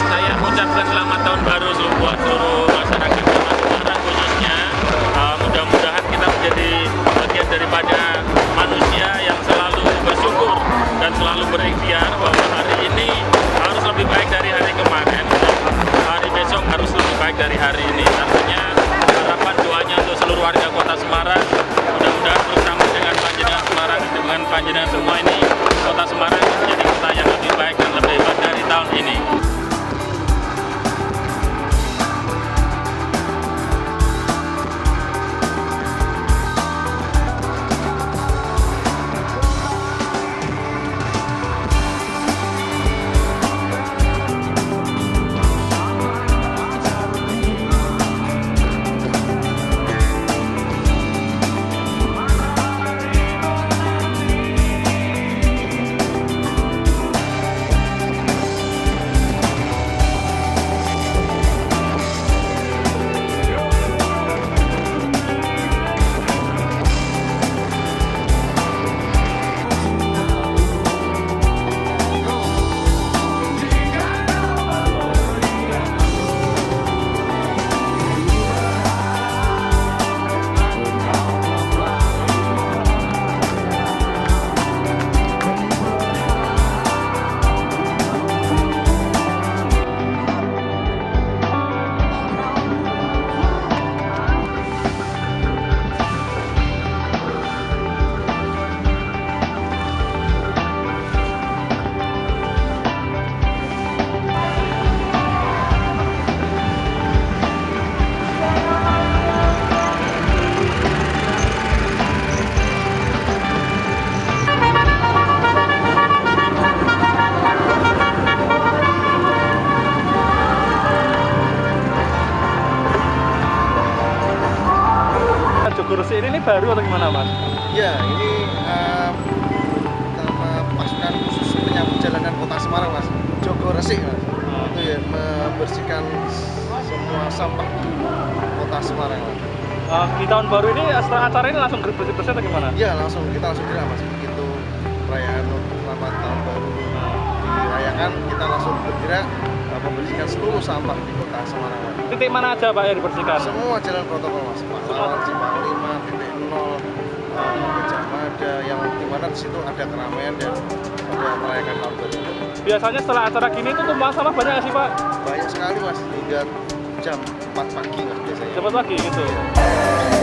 saya mengucapkan selamat tahun baru buat seluruh masyarakat Kota Semarang khususnya. Mudah-mudahan kita menjadi bagian daripada manusia yang selalu bersyukur dan selalu berikhtiar bahwa hari ini harus lebih baik dari hari kemarin. Hari besok harus lebih baik dari hari ini. Tentunya harapan doanya untuk seluruh warga Kota Semarang, mudah-mudahan bersama dengan Panjenengan Semarang, dengan Panjenengan semua ini, Kota Semarang menjadi kota yang lebih baik dan lebih hebat dari tahun ini. Jogor Resik ini baru atau gimana, Mas? Ya, ini nama pasukan khusus penyambut jalanan Kota Semarang, Mas. Jogor Resik, Mas. Itu ya membersihkan semua sampah di Kota Semarang, Mas. Di tahun baru ini setelah acara ini langsung bersih-bersih atau gimana? Ya, kita langsung bilang, Mas. Begitu perayaan selamat tahun baru dirayakan, kita langsung bergerak membersihkan seluruh sampah di Kota Semarang, Mas. Titik mana aja, Pak, yang dibersihkan? Semua jalan protokol, Mas. Pahlawan, Simpang 5, titik 0, Gajah Mada, yang dimana di situ ada keramaian dan ada merayakan tahun baru. Biasanya setelah acara gini itu tumpukan sampah banyak nggak sih, Pak? Banyak sekali, Mas, hingga jam 4 pagi, Mas, biasanya. Cepat lagi gitu. Iya.